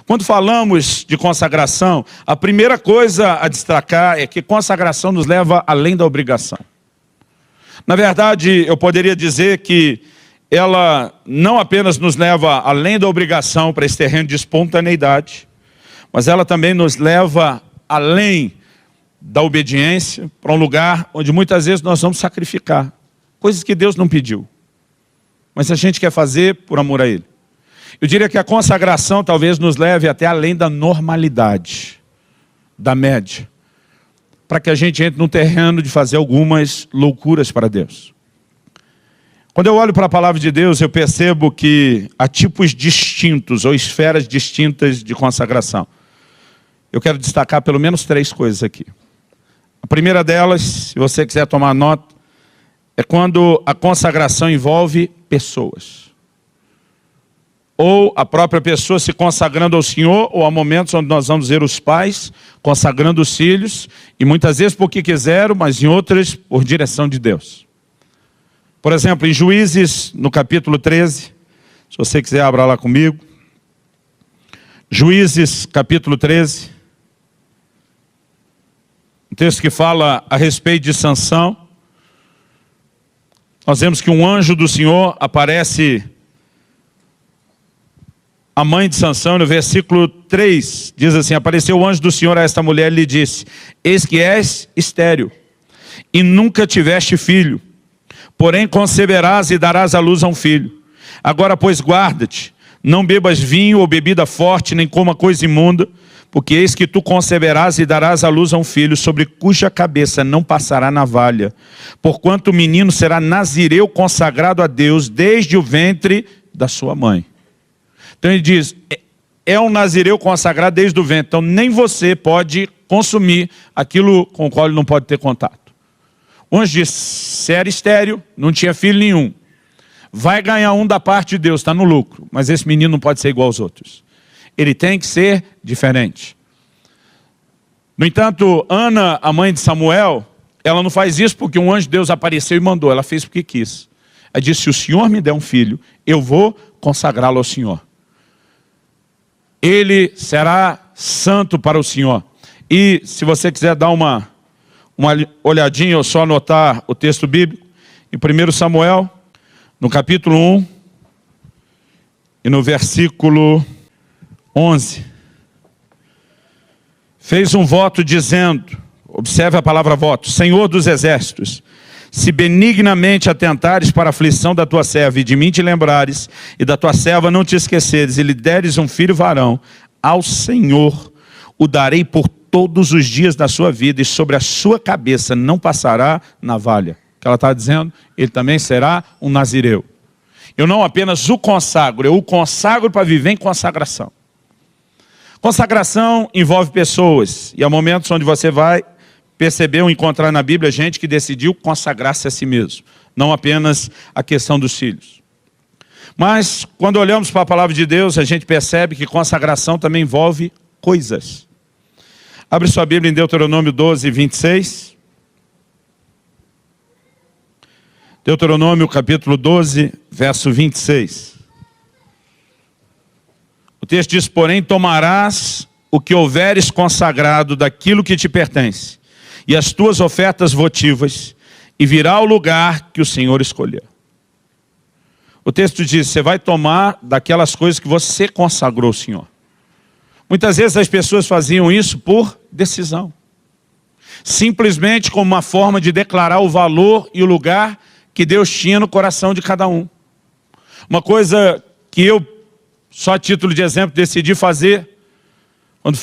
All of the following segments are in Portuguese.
Quando falamos de consagração, a primeira coisa a destacar é que consagração nos leva além da obrigação. Na verdade, eu poderia dizer que ela não apenas nos leva além da obrigação para esse terreno de espontaneidade, mas ela também nos leva além da obediência para um lugar onde muitas vezes nós vamos sacrificar coisas que Deus não pediu, mas a gente quer fazer por amor a Ele. Eu diria que a consagração talvez nos leve até além da normalidade, da média, para que a gente entre no terreno de fazer algumas loucuras para Deus. Quando eu olho para a palavra de Deus, eu percebo que há tipos distintos ou esferas distintas de consagração. Eu quero destacar pelo menos 3 coisas aqui. A primeira delas, se você quiser tomar nota, é quando a consagração envolve pessoas. Ou a própria pessoa se consagrando ao Senhor, ou há momentos onde nós vamos ver os pais consagrando os filhos, e muitas vezes porque quiseram, mas em outras por direção de Deus. Por exemplo, em Juízes, no capítulo 13, se você quiser abra lá comigo. Juízes, capítulo 13. Um texto que fala a respeito de Sansão. Nós vemos que um anjo do Senhor aparece a mãe de Sansão, no versículo 3, diz assim: apareceu o anjo do Senhor a esta mulher e lhe disse: eis que és estéril, e nunca tiveste filho, porém conceberás e darás à luz a um filho. Agora, pois, guarda-te, não bebas vinho ou bebida forte, nem coma coisa imunda, porque eis que tu conceberás e darás à luz a um filho, sobre cuja cabeça não passará navalha, porquanto o menino será nazireu consagrado a Deus desde o ventre da sua mãe. Então ele diz, é um nazireu consagrado desde o ventre, então nem você pode consumir aquilo com o qual ele não pode ter contato. O anjo disse, se era estéril, não tinha filho nenhum, vai ganhar um da parte de Deus, está no lucro, mas esse menino não pode ser igual aos outros. Ele tem que ser diferente. No entanto, Ana, a mãe de Samuel, ela não faz isso porque um anjo de Deus apareceu e mandou, ela fez porque quis. Ela disse, se o Senhor me der um filho, eu vou consagrá-lo ao Senhor. Ele será santo para o Senhor. E se você quiser dar uma olhadinha ou só anotar o texto bíblico, em 1 Samuel, no capítulo 1, e no versículo 11, fez um voto dizendo, observe a palavra voto, Senhor dos exércitos, se benignamente atentares para a aflição da tua serva e de mim te lembrares, e da tua serva não te esqueceres, e lhe deres um filho varão, ao Senhor o darei por todos os dias da sua vida, e sobre a sua cabeça não passará navalha. O que ela está dizendo? Ele também será um nazireu. Eu não apenas o consagro, eu o consagro para viver em consagração. Consagração envolve pessoas, e há momentos onde você vai perceber ou encontrar na Bíblia gente que decidiu consagrar-se a si mesmo, não apenas a questão dos filhos. Mas, quando olhamos para a palavra de Deus, a gente percebe que consagração também envolve coisas. Abre sua Bíblia em Deuteronômio 12, 26. Deuteronômio capítulo 12, verso 26. O texto diz, porém, tomarás o que houveres consagrado daquilo que te pertence, e as tuas ofertas votivas, e virá ao lugar que o Senhor escolheu. O texto diz, você vai tomar daquelas coisas que você consagrou ao Senhor. Muitas vezes as pessoas faziam isso por decisão. Simplesmente como uma forma de declarar o valor e o lugar que Deus tinha no coração de cada um. Uma coisa que eu, só a título de exemplo, decidi fazer, quando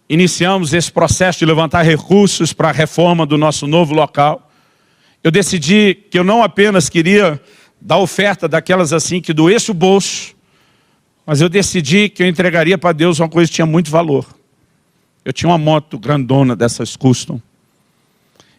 iniciamos esse processo de levantar recursos para a reforma do nosso novo local, eu decidi que eu não apenas queria dar oferta daquelas assim que doesse o bolso, mas eu decidi que eu entregaria para Deus uma coisa que tinha muito valor. Eu tinha uma moto grandona dessas custom,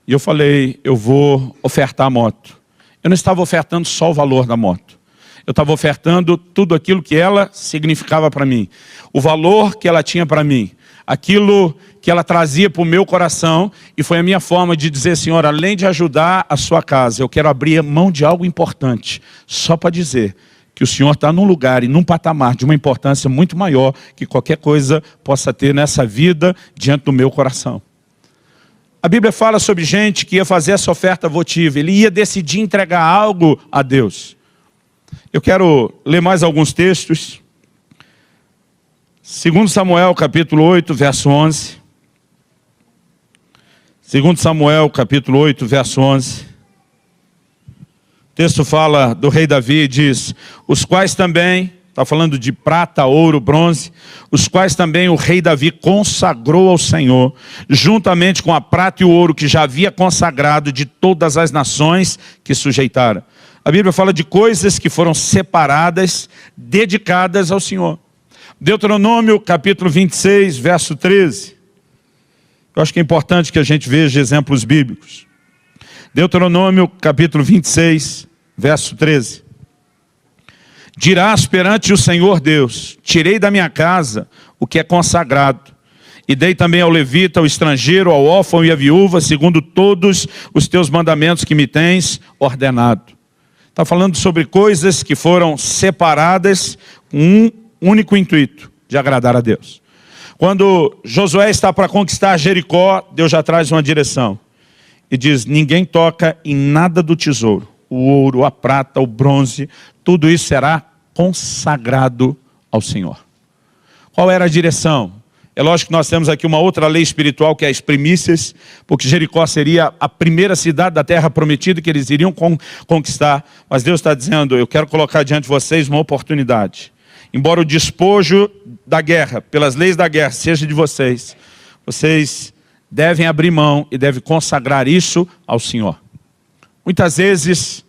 e eu falei, eu vou ofertar a moto. Eu não estava ofertando só o valor da moto. Eu estava ofertando tudo aquilo que ela significava para mim. O valor que ela tinha para mim. Aquilo que ela trazia para o meu coração. E foi a minha forma de dizer, Senhor, além de ajudar a sua casa, eu quero abrir mão de algo importante. Só para dizer que o Senhor está num lugar e num patamar de uma importância muito maior que qualquer coisa possa ter nessa vida diante do meu coração. A Bíblia fala sobre gente que ia fazer essa oferta votiva, ele ia decidir entregar algo a Deus. Eu quero ler mais alguns textos. 2 Samuel capítulo 8, verso 11. 2 Samuel capítulo 8, verso 11. O texto fala do rei Davi e diz: os quais também, está falando de prata, ouro, bronze, os quais também o rei Davi consagrou ao Senhor, juntamente com a prata e o ouro que já havia consagrado de todas as nações que sujeitaram. A Bíblia fala de coisas que foram separadas, dedicadas ao Senhor. Deuteronômio capítulo 26, verso 13. Eu acho que é importante que a gente veja exemplos bíblicos. Deuteronômio capítulo 26, verso 13. Dirás perante o Senhor Deus: tirei da minha casa o que é consagrado, e dei também ao levita, ao estrangeiro, ao órfão e à viúva, segundo todos os teus mandamentos que me tens ordenado. Está falando sobre coisas que foram separadas com um único intuito: de agradar a Deus. Quando Josué está para conquistar Jericó, Deus já traz uma direção. E diz: ninguém toca em nada do tesouro. O ouro, a prata, o bronze, tudo isso será consagrado ao Senhor. Qual era a direção? É lógico que nós temos aqui uma outra lei espiritual, que é as primícias, porque Jericó seria a primeira cidade da terra prometida que eles iriam conquistar. Mas Deus está dizendo: eu quero colocar diante de vocês uma oportunidade. Embora o despojo da guerra, pelas leis da guerra, seja de vocês, vocês devem abrir mão e devem consagrar isso ao Senhor. Muitas vezes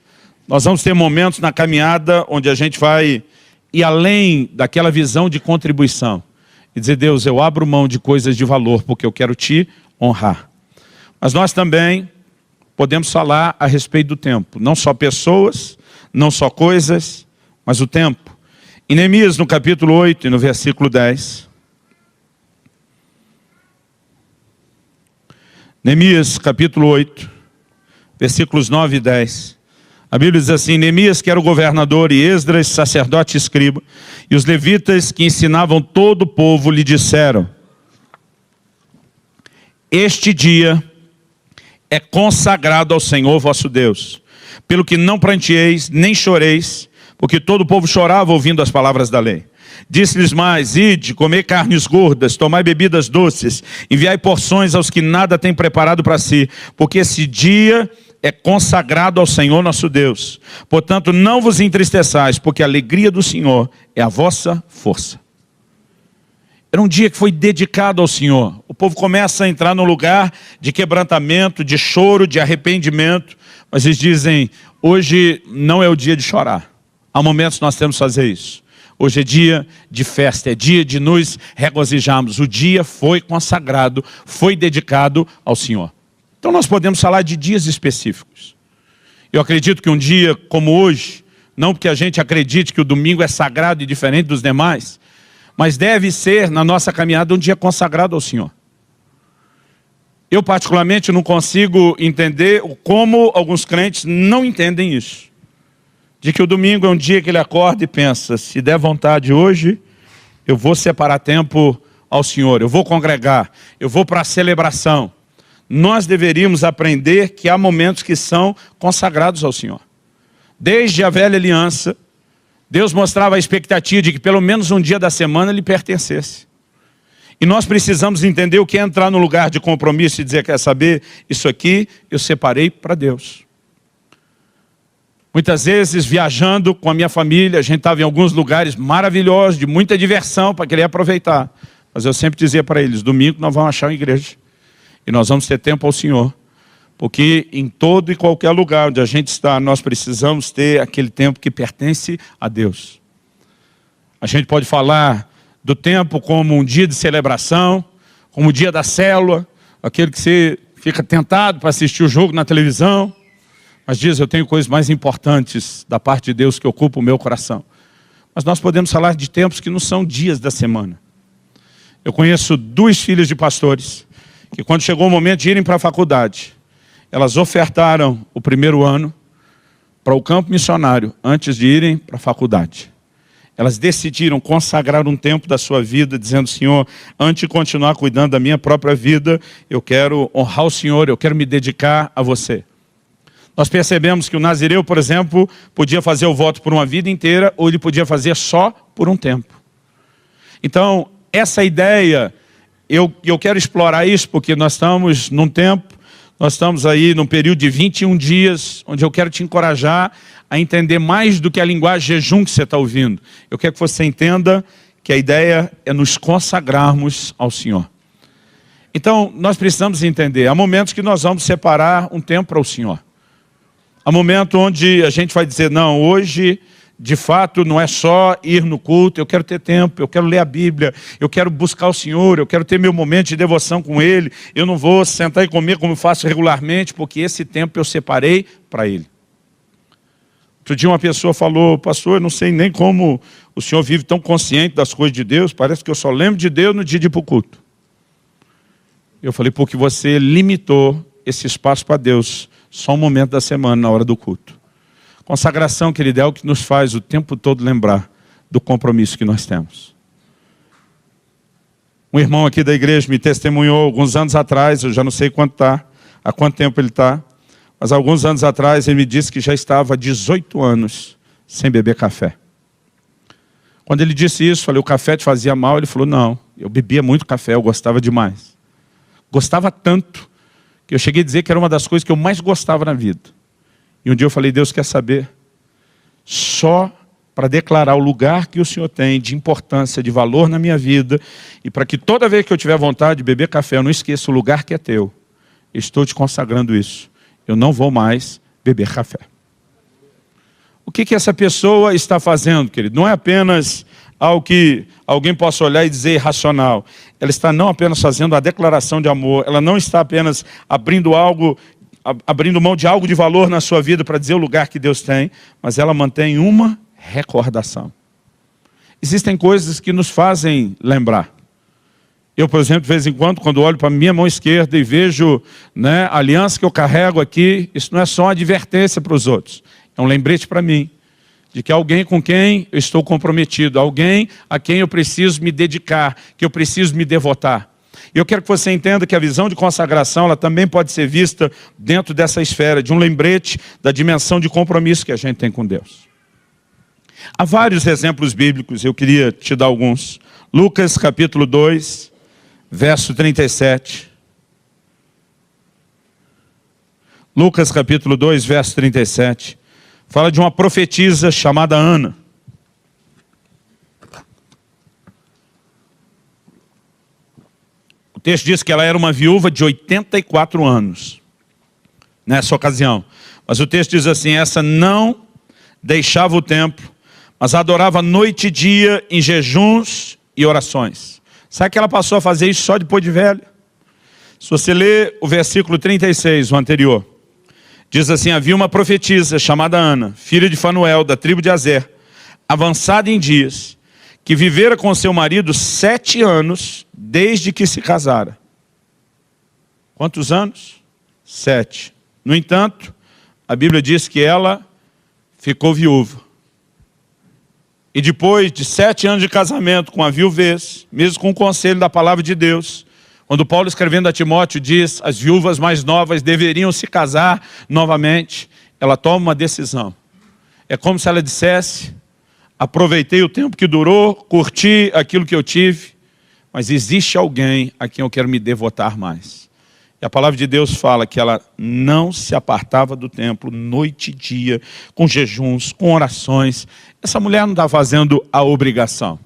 nós vamos ter momentos na caminhada onde a gente vai ir além daquela visão de contribuição e dizer: Deus, eu abro mão de coisas de valor porque eu quero te honrar. Mas nós também podemos falar a respeito do tempo. Não só pessoas, não só coisas, mas o tempo. Em Neemias, no capítulo 8 e no versículo 10. Neemias, capítulo 8, versículos 9 e 10. A Bíblia diz assim: Neemias, que era o governador, e Esdras, sacerdote e escriba, e os levitas que ensinavam todo o povo, lhe disseram: este dia é consagrado ao Senhor vosso Deus, pelo que não pranteeis, nem choreis, porque todo o povo chorava ouvindo as palavras da lei. Disse-lhes mais: ide, comei carnes gordas, tomai bebidas doces, enviai porções aos que nada têm preparado para si, porque esse dia é consagrado ao Senhor nosso Deus. Portanto, não vos entristeçais, porque a alegria do Senhor é a vossa força. Era um dia que foi dedicado ao Senhor. O povo começa a entrar num lugar de quebrantamento, de choro, de arrependimento. Mas eles dizem: hoje não é o dia de chorar. Há momentos que nós temos que fazer isso. Hoje é dia de festa, é dia de nos regozijarmos. O dia foi consagrado, foi dedicado ao Senhor. Então nós podemos falar de dias específicos. Eu acredito que um dia como hoje, não porque a gente acredite que o domingo é sagrado e diferente dos demais, mas deve ser na nossa caminhada um dia consagrado ao Senhor. Eu particularmente não consigo entender como alguns crentes não entendem isso. De que o domingo é um dia que ele acorda e pensa: se der vontade hoje, eu vou separar tempo ao Senhor, eu vou congregar, eu vou para a celebração. Nós deveríamos aprender que há momentos que são consagrados ao Senhor. Desde a velha aliança, Deus mostrava a expectativa de que pelo menos um dia da semana lhe pertencesse. E nós precisamos entender o que é entrar no lugar de compromisso e dizer: quer saber, isso aqui eu separei para Deus. Muitas vezes, viajando com a minha família, a gente estava em alguns lugares maravilhosos, de muita diversão, para querer aproveitar. Mas eu sempre dizia para eles: domingo nós vamos achar uma igreja. E nós vamos ter tempo ao Senhor. Porque em todo e qualquer lugar onde a gente está, nós precisamos ter aquele tempo que pertence a Deus. A gente pode falar do tempo como um dia de celebração, como o dia da célula, aquele que você fica tentado para assistir o jogo na televisão. Mas diz: eu tenho coisas mais importantes da parte de Deus que ocupam o meu coração. Mas nós podemos falar de tempos que não são dias da semana. Eu conheço 2 filhas de pastores, que quando chegou o momento de irem para a faculdade, elas ofertaram o primeiro ano, para o campo missionário antes de irem para a faculdade. Elas decidiram consagrar um tempo da sua vida, dizendo: Senhor, antes de continuar cuidando da minha própria vida, eu quero honrar o Senhor, eu quero me dedicar a você. Nós percebemos que o nazireu, por exemplo, podia fazer o voto por uma vida inteira, ou ele podia fazer só por um tempo. Então, essa ideia, eu quero explorar isso, porque nós estamos num tempo, nós estamos aí num período de 21 dias, onde eu quero te encorajar a entender mais do que a linguagem jejum que você está ouvindo. Eu quero que você entenda que a ideia é nos consagrarmos ao Senhor. Então, nós precisamos entender, há momentos que nós vamos separar um tempo para o Senhor. Há momentos onde a gente vai dizer: não, hoje, de fato, não é só ir no culto, eu quero ter tempo, eu quero ler a Bíblia, eu quero buscar o Senhor, eu quero ter meu momento de devoção com Ele, eu não vou sentar e comer como eu faço regularmente, porque esse tempo eu separei para Ele. Outro dia uma pessoa falou: pastor, eu não sei nem como o senhor vive tão consciente das coisas de Deus, parece que eu só lembro de Deus no dia de ir para o culto. Eu falei: porque você limitou esse espaço para Deus, só um momento da semana, na hora do culto. Consagração, querido, é o que nos faz o tempo todo lembrar do compromisso que nós temos. Um irmão aqui da igreja me testemunhou alguns anos atrás, eu já não sei há quanto tempo ele está, mas alguns anos atrás ele me disse que já estava há 18 anos sem beber café. Quando ele disse isso, falei: o café te fazia mal? Ele falou: não, eu bebia muito café, eu gostava demais. Gostava tanto que eu cheguei a dizer que era uma das coisas que eu mais gostava na vida. E um dia eu falei: Deus, quer saber? Só para declarar o lugar que o Senhor tem de importância, de valor na minha vida, e para que toda vez que eu tiver vontade de beber café, eu não esqueça o lugar que é teu. Estou te consagrando isso. Eu não vou mais beber café. O que essa pessoa está fazendo, querido? Não é apenas algo que alguém possa olhar e dizer irracional. Ela está não apenas fazendo a declaração de amor, ela não está apenas abrindo mão de algo de valor na sua vida para dizer o lugar que Deus tem, mas ela mantém uma recordação. Existem coisas que nos fazem lembrar. Eu, por exemplo, de vez em quando olho para a minha mão esquerda e vejo, a aliança que eu carrego aqui, isso não é só uma advertência para os outros, é um lembrete para mim, de que alguém com quem eu estou comprometido, alguém a quem eu preciso me dedicar, que eu preciso me devotar. E eu quero que você entenda que a visão de consagração, ela também pode ser vista dentro dessa esfera, de um lembrete da dimensão de compromisso que a gente tem com Deus. Há vários exemplos bíblicos, eu queria te dar alguns. Lucas capítulo 2, verso 37. Lucas capítulo 2, verso 37. Fala de uma profetisa chamada Ana. O texto diz que ela era uma viúva de 84 anos, nessa ocasião. Mas o texto diz assim: essa não deixava o templo, mas adorava noite e dia em jejuns e orações. Sabe que ela passou a fazer isso só depois de velha? Se você ler o versículo 36, o anterior, diz assim: havia uma profetisa chamada Ana, filha de Fanuel, da tribo de Azer, avançada em dias, que vivera com seu marido 7 anos, desde que se casara. Quantos anos? 7. No entanto, a Bíblia diz que ela ficou viúva. E depois de 7 anos de casamento com a viuvez, mesmo com o conselho da palavra de Deus, quando Paulo, escrevendo a Timóteo, diz as viúvas mais novas deveriam se casar novamente, ela toma uma decisão. É como se ela dissesse: aproveitei o tempo que durou, curti aquilo que eu tive, mas existe alguém a quem eu quero me devotar mais. E a palavra de Deus fala que ela não se apartava do templo noite e dia, com jejuns, com orações. Essa mulher não está fazendo a obrigação.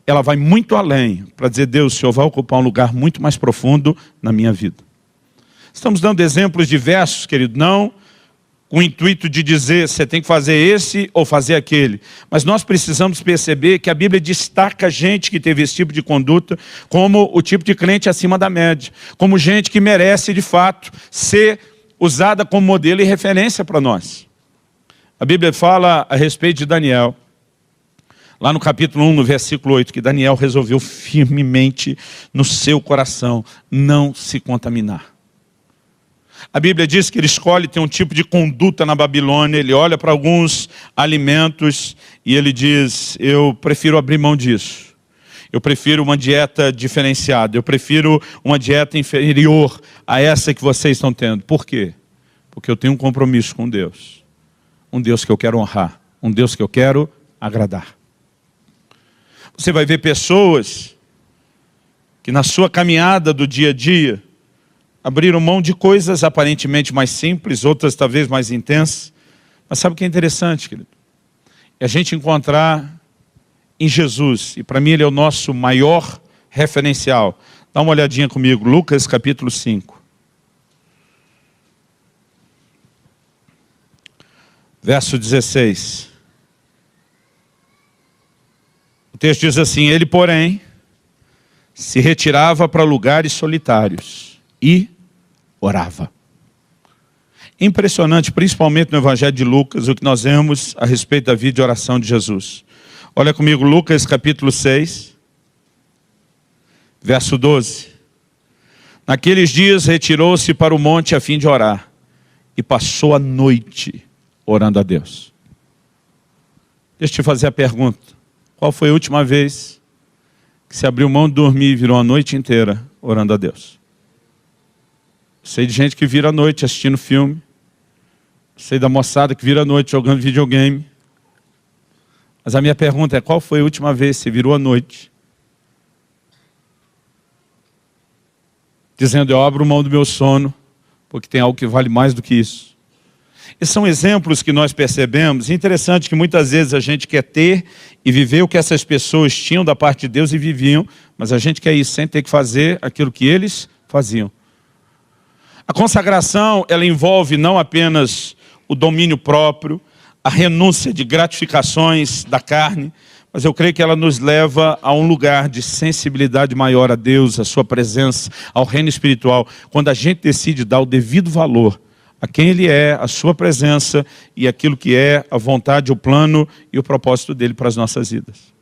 Ela vai muito além para dizer: Deus, o Senhor vai ocupar um lugar muito mais profundo na minha vida. Estamos dando exemplos diversos, querido, não com o intuito de dizer você tem que fazer esse ou fazer aquele. Mas nós precisamos perceber que a Bíblia destaca gente que teve esse tipo de conduta como o tipo de crente acima da média, como gente que merece de fato ser usada como modelo e referência para nós. A Bíblia fala a respeito de Daniel, lá no capítulo 1, no versículo 8, que Daniel resolveu firmemente no seu coração não se contaminar. A Bíblia diz que ele escolhe ter um tipo de conduta na Babilônia, ele olha para alguns alimentos e ele diz, eu prefiro abrir mão disso. Eu prefiro uma dieta diferenciada, eu prefiro uma dieta inferior a essa que vocês estão tendo. Por quê? Porque eu tenho um compromisso com Deus. Um Deus que eu quero honrar, um Deus que eu quero agradar. Você vai ver pessoas que na sua caminhada do dia a dia abriram mão de coisas aparentemente mais simples, outras talvez mais intensas. Mas sabe o que é interessante, querido? É a gente encontrar em Jesus, e para mim ele é o nosso maior referencial. Dá uma olhadinha comigo, Lucas capítulo 5. Verso 16. O texto diz assim, ele, porém, se retirava para lugares solitários e orava. Impressionante, principalmente no Evangelho de Lucas, o que nós vemos a respeito da vida de oração de Jesus. Olha comigo, Lucas capítulo 6, verso 12. Naqueles dias retirou-se para o monte a fim de orar, e passou a noite orando a Deus. Deixa eu te fazer a pergunta. Qual foi a última vez que você abriu mão de dormir e virou a noite inteira orando a Deus? Sei de gente que vira a noite assistindo filme. Sei da moçada que vira a noite jogando videogame. Mas a minha pergunta é, qual foi a última vez que você virou a noite dizendo, eu abro mão do meu sono, porque tem algo que vale mais do que isso? Esses são exemplos que nós percebemos. É interessante que muitas vezes a gente quer ter e viver o que essas pessoas tinham da parte de Deus e viviam, mas a gente quer isso sem ter que fazer aquilo que eles faziam. A consagração, ela envolve não apenas o domínio próprio, a renúncia de gratificações da carne, mas eu creio que ela nos leva a um lugar de sensibilidade maior a Deus, a sua presença, ao reino espiritual, quando a gente decide dar o devido valor a quem Ele é, a sua presença e aquilo que é a vontade, o plano e o propósito dele para as nossas vidas.